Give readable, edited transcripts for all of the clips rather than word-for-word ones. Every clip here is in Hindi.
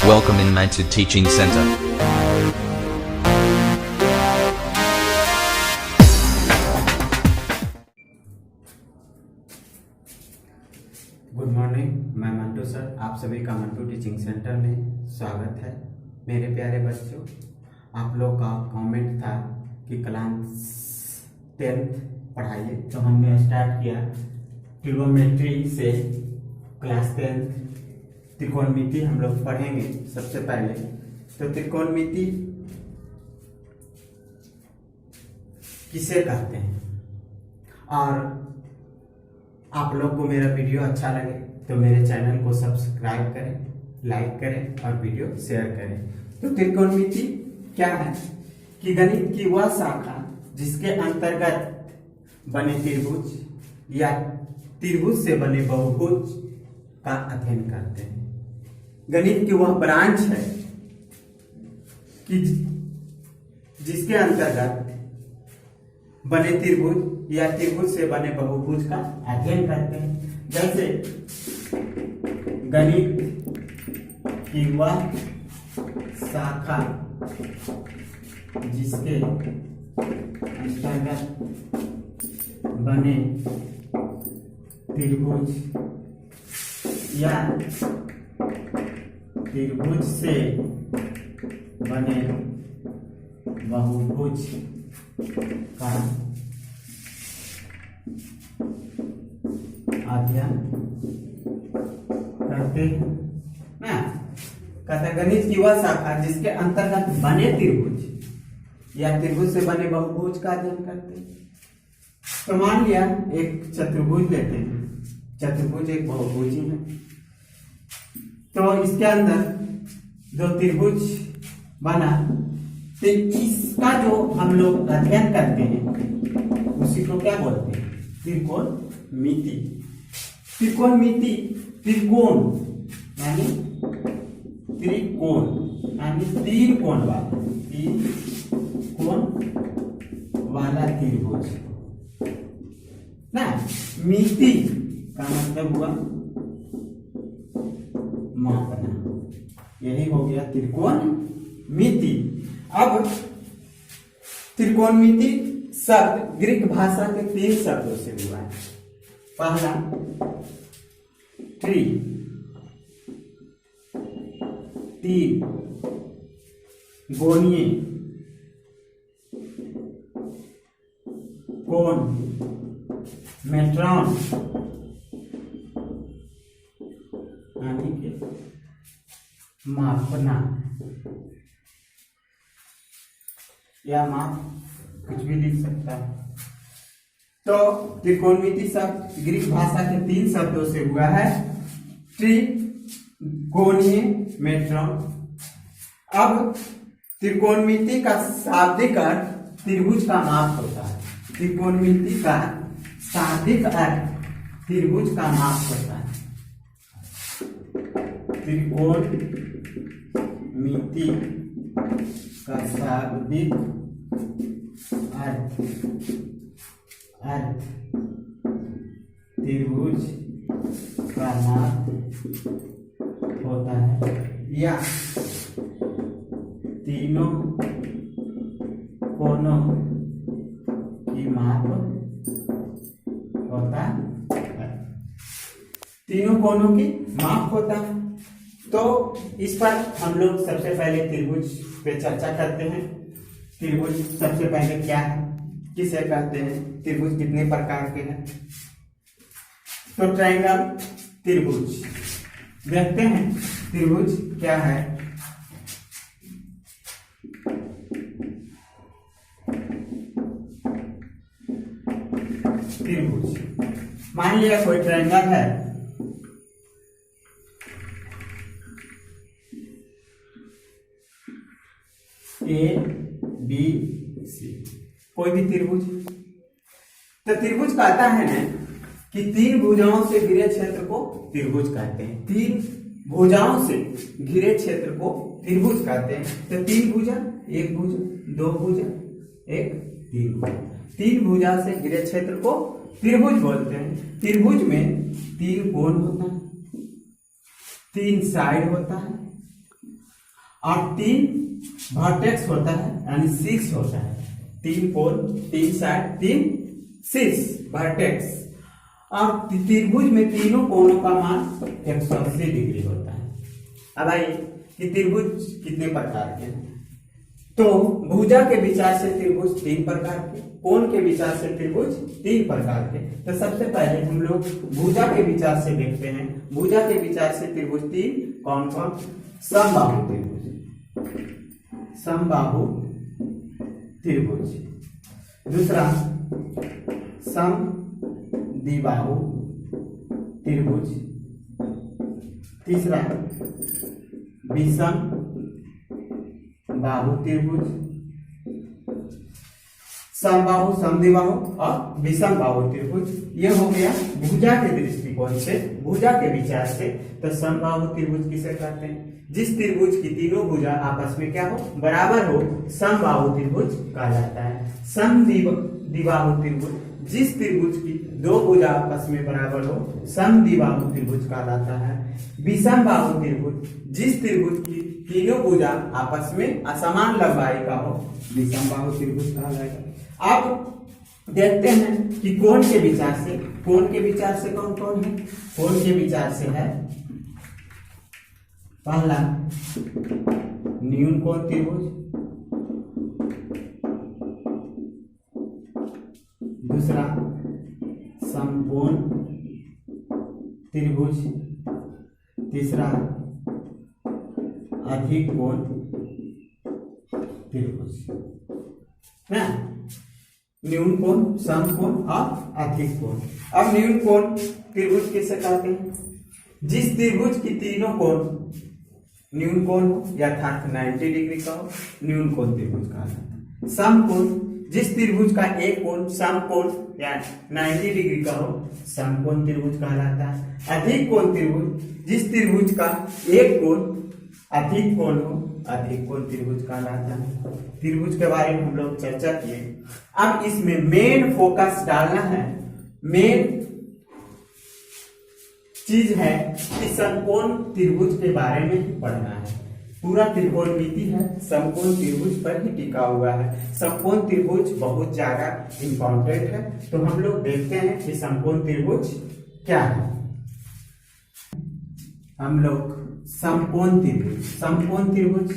Welcome in Manted Teaching Center. Good morning, मैं मंटू सर। आप सभी का मंटू टीचिंग सेंटर में स्वागत है। मेरे प्यारे बच्चों, आप लोग का कमेंट था कि क्लास 10th पढ़ाइए, तो हमने स्टार्ट किया ट्रिगोनोमेट्री से। क्लास 10th त्रिकोणमिति हम लोग पढ़ेंगे। सबसे पहले तो त्रिकोणमिति किसे कहते हैं, और आप लोग को मेरा वीडियो अच्छा लगे तो मेरे चैनल को सब्सक्राइब करें, लाइक करें और वीडियो शेयर करें। तो त्रिकोणमिति क्या है कि गणित की वह शाखा जिसके अंतर्गत बने त्रिभुज या त्रिभुज से बने बहुभुज का अध्ययन करते हैं। गणित की वह ब्रांच है कि जिसके अंतर्गत बने त्रिभुज या त्रिभुज से बने बहुभुज का अध्ययन करते हैं। जैसे गणित की वह शाखा जिसके अंतर्गत बने त्रिभुज या त्रिभुज से बने बहुभुज का अध्ययन करते हैं ना। कहता गणित की वह शाखा जिसके अंतर्गत बने त्रिभुज या त्रिभुज से बने बहुभुज का अध्ययन करते हैं। तो मान लिया एक चतुर्भुज लेते हैं। चतुर्भुज एक बहुभुज है, तो इसके अंदर जो त्रिभुज बना, तो इसका जो हम लोग अध्ययन करते हैं उसी को क्या बोलते हैं? त्रिकोणमिति। त्रिकोणमिति त्रिकोण यानी त्रिकोण यानी तीन कोण वाला त्रिभुज ना। मिति का मतलब हुआ मापना, यही हो गया त्रिकोणमिति। अब त्रिकोणमिति शब्द ग्रीक भाषा के 3 शब्दों से हुआ है। पहला ट्री, तीन गोनीय, कोण, मेट्रॉन यानी कि मापना या माप, कुछ भी लिख सकता है। तो त्रिकोणमिति शब्द ग्रीक भाषा के 3 शब्दों से हुआ है, ट्री, कोणीय, मेट्रॉन। अब त्रिकोणमिति का शाब्दिक अर्थ त्रिभुज का माप होता है। त्रिकोणमिति का शाब्दिक अर्थ त्रिभुज का माप होता है। त्रिकोणमिति का शाब्दिक अर्थ त्रिभुज का माप होता है, या तीनों कोणों की माप होता है। तीनों कोणों की माप होता है। तो इस पर हम लोग सबसे पहले त्रिभुज पे चर्चा करते हैं। त्रिभुज सबसे पहले क्या है, किसे कहते हैं, त्रिभुज कितने प्रकार के हैं। तो ट्रायंगल त्रिभुज देखते हैं। त्रिभुज क्या है? त्रिभुज मान लिया कोई ट्रायंगल है, ए बी सी, कोई भी त्रिभुज। तो त्रिभुज कहता है ना कि 3 भुजाओं से घिरे क्षेत्र को त्रिभुज कहते हैं। 3 भुजाओं से घिरे क्षेत्र को त्रिभुज कहते हैं। तो 3 भुजा, 1 भुजा, 2 भुजा, 1, 3 भुजा। 3 भुजा से घिरे क्षेत्र को त्रिभुज बोलते हैं। त्रिभुज में 3 कोण होता है, 3 साइड होता है और 3 वर्टेक्स होता है यानी 6 होता है, 3 कोण, 3 साइड, 3 6 वर्टेक्स। और त्रिभुज में तीनों कोणों का मान 180 डिग्री होता है। अब आइए कि त्रिभुज कितने प्रकार के हैं। तो भुजा के विचार से त्रिभुज 3 प्रकार के, कोण के विचार से त्रिभुज 3 प्रकार के। तो सबसे पहले हम लोग भुजा के विचार से देखते हैं। भुजा के विचार से त्रिभुज 3 कौन कौन? समबाहु त्रिभुज, समबाहु त्रिभुज। दूसरा समद्विबाहु त्रिभुज। तीसरा विषम बाहु त्रिभुज, समबाहु, समद्विबाहु और विषम बाहु त्रिभुज। ये हो गया भुजा के दृष्टिकोण से, भुजा के विचार से। तो समबाहु त्रिभुज किसे कहते हैं? जिस त्रिभुज की तीनों भुजा आपस में क्या हो? बराबर हो, समबाहु त्रिभुज कहा जाता है। समद्विबाहु त्रिभुज, जिस त्रिभुज की 2 भुजा आपस में बराबर हो, समद्विबाहु त्रिभुज कहलाता है। विषम बाहु त्रिभुज, जिस त्रिभुज की तीनों भुजा आपस में असमान लंबाई का हो, विषम बाहु त्रिभुज कहा जाएगा। अब देखते हैं कि कोण के विचार से, कोण के विचार से कौन कौन है? कोण के विचार से है पहला न्यून कोण त्रिभुज, दूसरा समकोण त्रिभुज, तीसरा अधिक कोण त्रिभुज है। न्यून कोण, समकोण और अधिक कोण। अब न्यून कोण त्रिभुज किसे कहते हैं? जिस त्रिभुज की तीनों कोण न्यून कोण हो, यथार्थ 90 डिग्री का हो, न्यून कोण त्रिभुज कहा जाता है। समकोण, जिस त्रिभुज का एक कोण समकोण या 90 डिग्री का हो, समकोण त्रिभुज कहलाता है। अधिक कोण त्रिभुज, जिस त्रिभुज का एक कोण अधिक कोण हो, अधिक कोण त्रिभुज कहलाता है। त्रिभुज के बारे में हम लोग चर्चा किए। अब इसमें मेन फोकस डालना है, मेन चीज है कि समकोण त्रिभुज के बारे में ही पढ़ना है। पूरा त्रिकोणमिति है समकोण त्रिभुज पर ही टिका हुआ है। समकोण त्रिभुज बहुत ज्यादा इंपॉर्टेंट है। तो हम लोग देखते हैं कि समकोण त्रिभुज क्या है। हम लोग समकोण त्रिभुज, समकोण त्रिभुज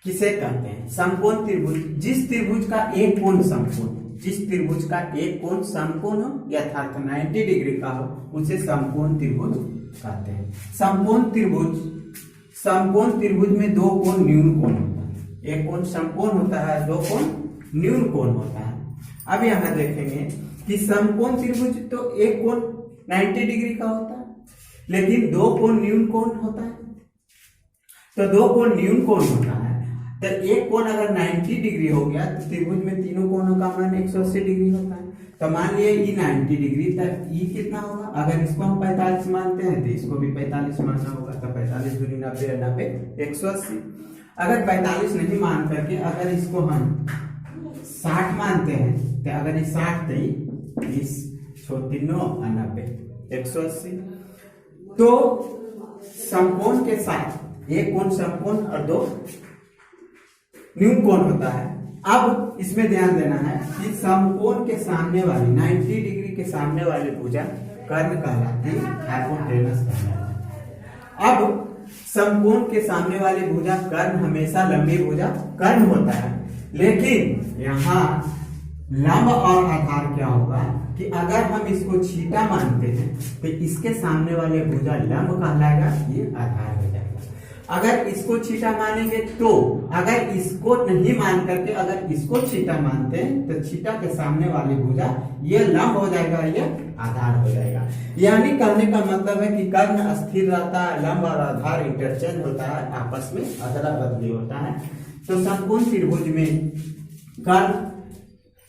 किसे कहते हैं? समकोण त्रिभुज, जिस त्रिभुज का एक कोण समकोण, जिस त्रिभुज का एक कोण समकोण हो, यथार्थ 90 डिग्री का हो, उसे समकोण त्रिभुज कहते हैं। समकोण त्रिभुज, समकोण त्रिभुज में 2 कोण न्यून कोण होता है। एक कोण समकोण होता है, 2 कोण न्यून कोण होता है। अब यहाँ देखेंगे कि समकोण त्रिभुज तो एक कोण 90 डिग्री का होता है, लेकिन 2 कोण न्यून कोण होता है। तो 2 कोण न्यून कोण होता है, तो एक कोण अगर 90 डिग्री हो गया तो त्रिभुज में तीनों कोणों का मान 180 डिग्री होता है। तो मान लिए ई 90 डिग्री, तो ई कितना होगा? अगर इसको हम 45 मानते हैं तो इसको भी 45 मानना होगा। तो 45 दूनी 90, 90 180। अगर 45 नहीं मान करके अगर इसको हम 60 मानते हैं, तो अगर ये 60 तो 30 छोटी 9 और 90 180। तो समकोण के साथ एक कोण समकोण और 2 न्यून कोण होता है। अब इसमें ध्यान देना है कि समकोण के सामने वाली 90 डिग्री के सामने वाली भुजा कर्ण कहलाती है, हाइपोटेनस कहलाती है। अब समकोण के सामने वाली भुजा कर्ण हमेशा लंबी भुजा कर्ण होता है, लेकिन यहाँ लंब और आधार क्या होगा कि अगर हम इसको छीटा मानते हैं तो इसके सामने वाले भुजा लंब कहलाएगा, ये आधार हो जाएगा। अगर इसको छीटा मानेंगे तो, अगर इसको नहीं मान करके अगर इसको छीटा मानते हैं तो छीटा के सामने वाली भुजा ये लंब हो जाएगा, ये आधार हो जाएगा। यानी कहने का मतलब है कि कर्ण स्थिर रहता है, लंब और आधार इंटरचेंज होता है, आपस में अदला बदली होता है। तो समकोण त्रिभुज में कर्ण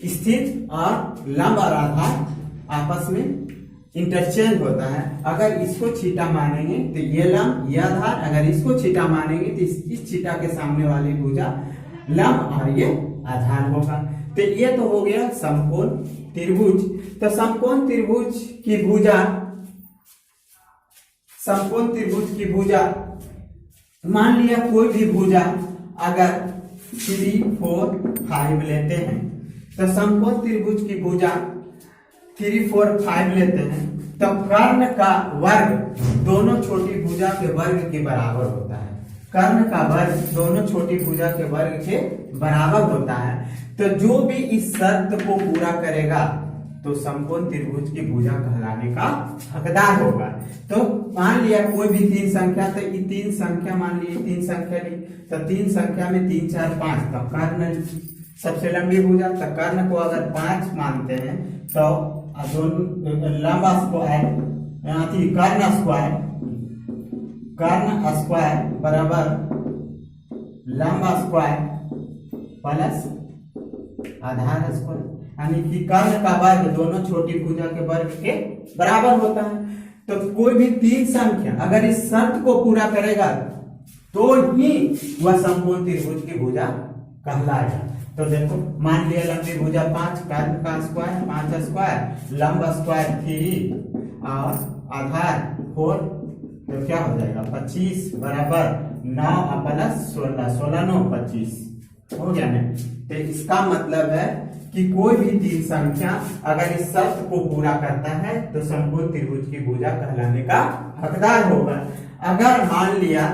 स्थिर और लंब और आधार आपस में इंटरचेंज होता है। अगर इसको छीटा मानेंगे तो ये लंब, ये आधार, अगर इसको छीटा मानेंगे तो इस छीटा के सामने वाली भुजा लंब और ये आधार होगा। तो ये तो हो गया समकोण त्रिभुज। तो समकोण त्रिभुज की भुजा, समकोण त्रिभुज की भुजा मान लिया कोई भी भुजा अगर 3, 4, 5 लेते हैं तो समकोण त्रिभुज की भुजा 3, 4, 5 लेते हैं तो कर्ण का वर्ग दोनों छोटी भुजा के वर्ग के बराबर होता है। कर्ण का वर्ग दोनों छोटी भुजा के वर्ग के बराबर होता है। तो जो भी इस शर्त को पूरा करेगा तो समकोण त्रिभुज की भुजा कहलाने का हकदार होगा। तो मान लिया कोई भी 3 संख्या, तो ये 3 संख्या मान ली 3 संख्या ली, तो 3 संख्या में 3, 4, 5 तो कर्ण सबसे लंबी भुजा, तो कर्ण को अगर 5 मानते हैं तो लंब स्क्वायर कर्ण स्क्वायर बराबर लंब स्क्वायर प्लस आधार स्क्वायर, यानी कि कर्ण का वर्ग दोनों छोटी भुजा के वर्ग के बराबर होता है। तो कोई भी 3 संख्या अगर इस शर्त को पूरा करेगा तो ही वह समकोण त्रिभुज की भुजा कहलाएगा। तो देखो मान लिया लंबी भुजा 5, कर्ण का स्क्वायर 5 स्क्वायर, लंब स्क्वायर 3 और आधार 4, तो क्या हो जाएगा 25 बराबर 9 प्लस 16, 16 9 25 हो गया ना। तो इसका मतलब है कि कोई भी 3 संख्या अगर इस शर्त को पूरा करता है तो समकोण त्रिभुज की भुजा कहलाने का हकदार होगा। अगर मान लिया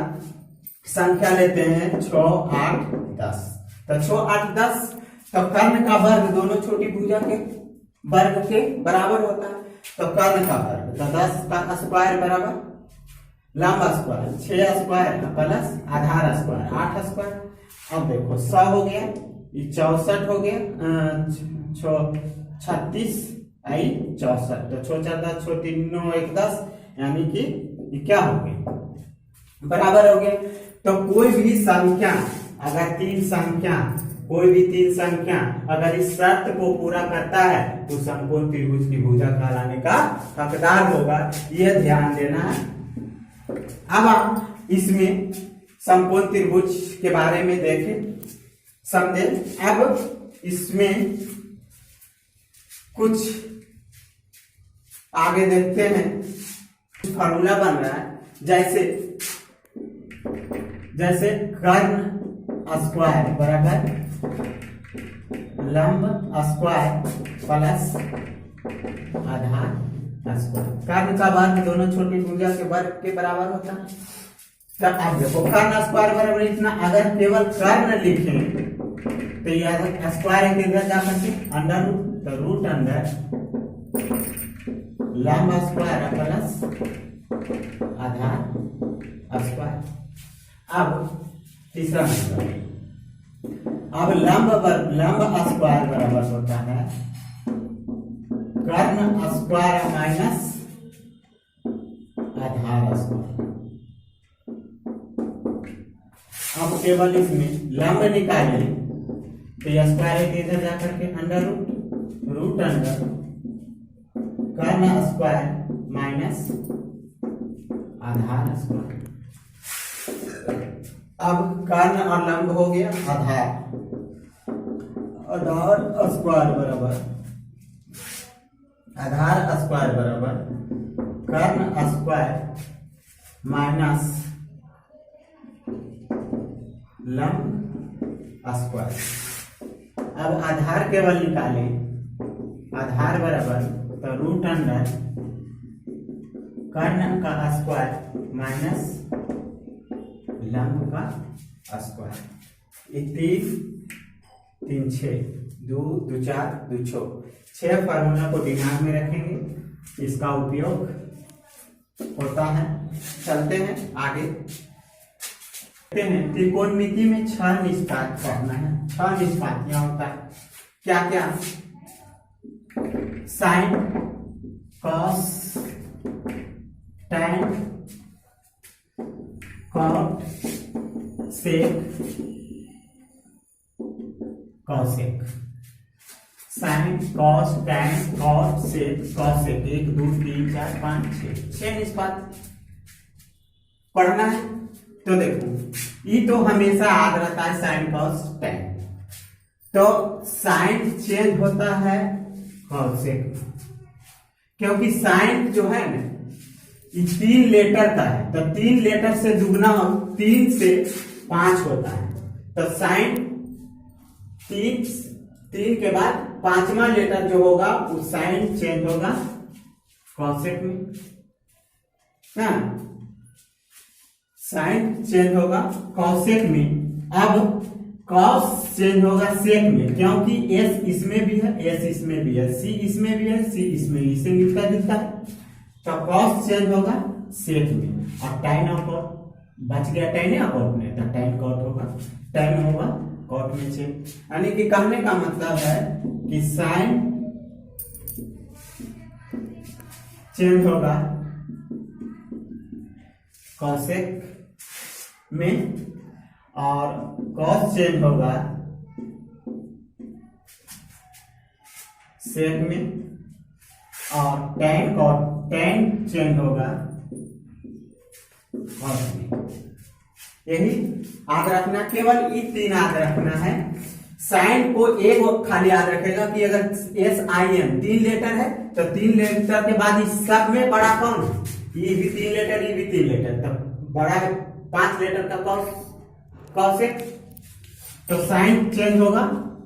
संख्या लेते हैं 6, 8, 10, तो 6, 8, 10 तो कर्ण का वर्ग दोनों छोटी भुजा के वर्ग के बराबर होता है। तो कर्ण का वर्ग तो 10 का स्क्वायर बराबर लंब स्क्वायर 6 स्क्वायर प्लस आधार स्क्वायर 8 स्क्वायर। अब देखो 100 हो गया, ये 64 हो गया, 36 आई 64, तो 6, 4, 10, 6, 3, 9, 1, 10, यानी कि ये क्या हो गया बराबर हो गया। तो कोई भी संख्या अगर 3 संख्या कोई भी 3 संख्या अगर इस शर्त को पूरा करता है तो समकोण त्रिभुज की भुजा कहलाने का हकदार होगा, यह ध्यान देना है। अब आप इसमें समकोण त्रिभुज के बारे में देखें समझे। अब इसमें कुछ आगे देखते हैं, फॉर्मूला बन रहा है, जैसे कर्ण स्क्वायर बराबर लंब स्क्वायर प्लस आधार स्क्वायर। कर्ण का वर्ग दोनों छोटी भुजा के वर्ग के बराबर होता है। तब आप देखो कर्ण स्क्वायर बराबर इतना, अगर केवल कर्ण लिखें तो यह स्क्वायर के इधर जा करके अंडर रूट, तो रूट अंडर लंब स्क्वायर प्लस आधार स्क्वायर। अब तीसरा नंबर, अब लंब स्क्वायर बराबर होता है कर्ण स्क्वायर माइनस आधार स्क्वायर। अब केवल इसमें लंब निकाले तो यह स्क्वायर इधर जाकर के अंडर रूट अंडर कर्ण स्क्वायर माइनस आधार स्क्वायर। अब कर्ण और लंब हो गया, आधार स्क्वायर बराबर कर्ण स्क्वायर माइनस लंब स्क्वायर। अब आधार केवल निकालें, आधार बराबर तो रूट अंडर कर्ण का स्क्वायर माइनस लंब का स्क्वायर। ये 3, 6, 2, 2, 4, 2, 6 फार्मूला को दिमाग में रखेंगे, इसका उपयोग होता है। चलते हैं आगे, देखते हैं त्रिकोणमिति में 6 निष्पात करना है। 6 निष्पात यहाँ होता है क्या क्या, sine, cos, tan, cot, sec, cosec. Sine, cos, tan, cot, sec, cosec. 1, 2, 3, 4, 5, 6 निष्पात पढ़ना है। तो देखो ये तो हमेशा याद रहता है साइन, कॉस, टैन। तो साइन चेंज होता है कॉसेक, क्योंकि साइन जो है ना ये 3 लेटर का है, तो 3 लेटर से दुगना 3 से 5 होता है, तो साइन 3 के बाद 5वां लेटर जो होगा वो साइन चेंज होगा कॉसेक में ना, साइन चेंज होगा कॉसेक में। अब कॉस चेंज होगा सेक में, क्योंकि एस इसमें भी है, एस इसमें भी है, सी इसमें भी है, सी इसमें भी, इसे मिलता जुलता है, तो कॉस चेंज होगा सेक में। और टाइन और कॉट बच गया, टाइन या कॉट में, तो टाइन कॉट होगा, टाइन होगा कॉट में चेंज। यानी कि कहने का मतलब है कि साइन चेंज होगा कॉसेक में और कॉस चेंज होगा सेक में, और टैन कॉट टैन चेंज होगा कॉस में। यही याद रखना, केवल ये 3 याद रखना है। साइन को एक खाली याद रखेगा कि अगर SIN 3 लेटर है तो 3 लेटर के बाद इस सब में बड़ा कौन है, ये भी 3 लेटर, ये भी 3 लेटर, तो बड़ा 5 लेटर का कॉसेक, तो साइन चेंज होगा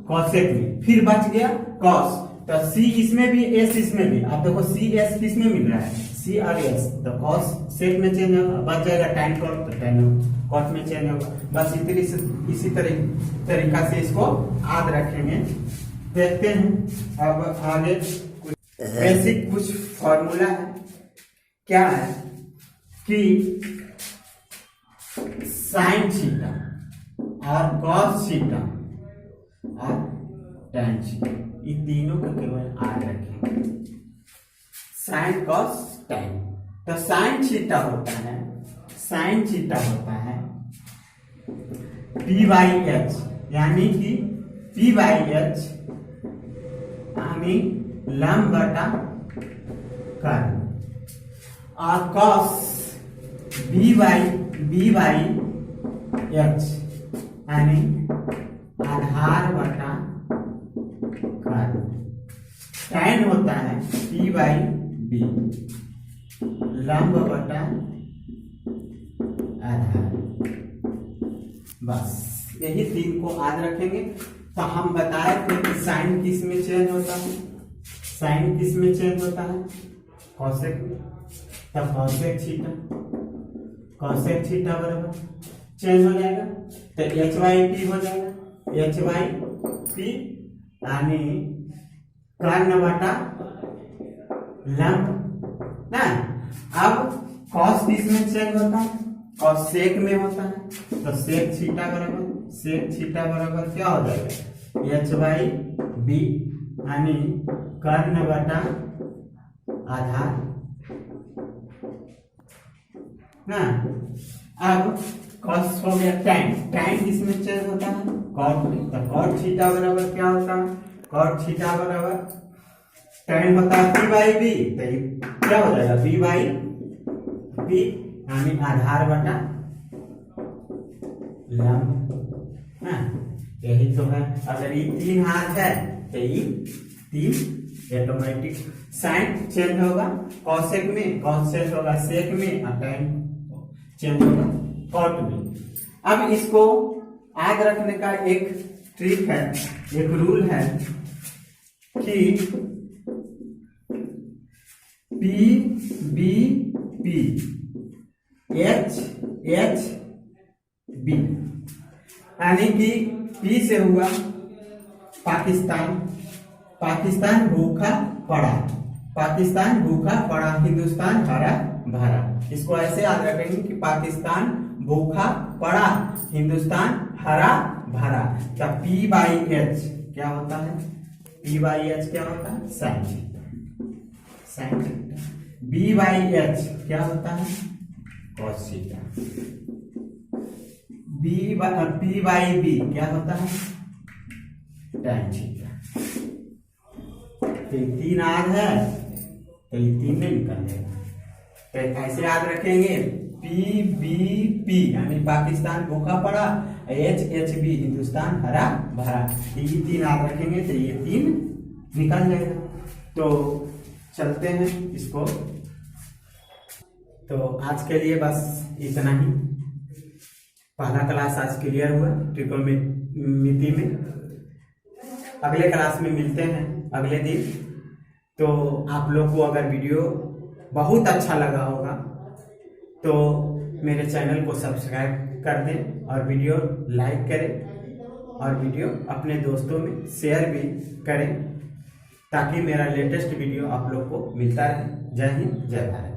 कॉसेक में। फिर बच गया कॉस, तो सी इसमें भी एस इसमें भी, अब देखो सी एस किस में मिल रहा है, सी और एस, तो कॉस सेक में चेंज होगा, बच जाएगा टाइन कॉट, तो टाइन कॉट में चेंज होगा। बस इसी तरीका से इसको याद रखेंगे। देखते हैं अब आगे बेसिक कुछ फॉर्मूला है, क्या है कि साइन थीटा और कॉस थीटा और टैन थीटा, ये तीनों को केवल याद रखेंगे, साइन कॉस टैन। तो साइन थीटा होता है, साइन थीटा होता है P/H, यानी कि P/H यानी लंब बटा कर्ण, और कॉस B/H यानी आधार बटा कर्ण। टैन होता है P/B लंब बटा आधार। बस यही 3 को याद रखेंगे। तो हम बताए थे कि साइन किस में चेंज होता है, साइन किस में चेंज होता है, कॉसेक में, तब कॉसेक थीटा, कॉसेक थीटा बराबर चेंज हो जाएगा, तो HYP हो जाएगा, HYP यानी कर्ण बटा लंब ना। अब कॉस किस में चेंज होता है, कॉस सेक में होता है, तो सेक थीटा बराबर, सेक थीटा बराबर क्या हो जाएगा, HYB यानी कर्ण बटा आधार ना। अब कॉस हो गया टैन, टैन किस में चेंज होता है, कॉट में, तो कॉट थीटा बराबर क्या होता है, कॉट थीटा बराबर टैन होता है P/B, तो क्या हो जाएगा B/B यानी आधार बटा लंब ना। यही तो है, अगर ये 3 हाथ है तो ये 3 ऑटोमेटिक साइन चेंज होगा कॉसेक में, कॉस चेंज होगा सेक में, और टैन चेंज होगा कॉट में। अब इसको याद रखने का एक ट्रिक है, एक रूल है कि P/B H/B यानी कि P से हुआ पाकिस्तान, पाकिस्तान भूखा पड़ा, पाकिस्तान भूखा पड़ा, हिंदुस्तान हरा भरा। इसको ऐसे याद रखेंगे कि पाकिस्तान भूखा पड़ा, हिंदुस्तान हरा भरा। तो P/H क्या होता है, P/H क्या होता है, sine theta, sine theta. B/H क्या होता है, कॉस थीटा। P/B क्या होता है, टैन थीटा। तो 3 याद है, तो ये 3 में निकल जाएगा। तो ऐसे याद रखेंगे, P/B यानी पाकिस्तान भूखा पड़ा, HHB हिंदुस्तान हरा भरा, ये 3 याद रखेंगे तो ये 3 निकल जाएगा। तो चलते हैं इसको तो आज के लिए बस इतना ही। पहला क्लास आज क्लियर हुआ त्रिकोणमिति में। अगले क्लास में मिलते हैं अगले दिन। तो आप लोग को अगर वीडियो बहुत अच्छा लगा होगा तो मेरे चैनल को सब्सक्राइब कर दें और वीडियो लाइक करें और वीडियो अपने दोस्तों में शेयर भी करें, ताकि मेरा लेटेस्ट वीडियो आप लोग को मिलता रहे। जय हिंद, जय भारत।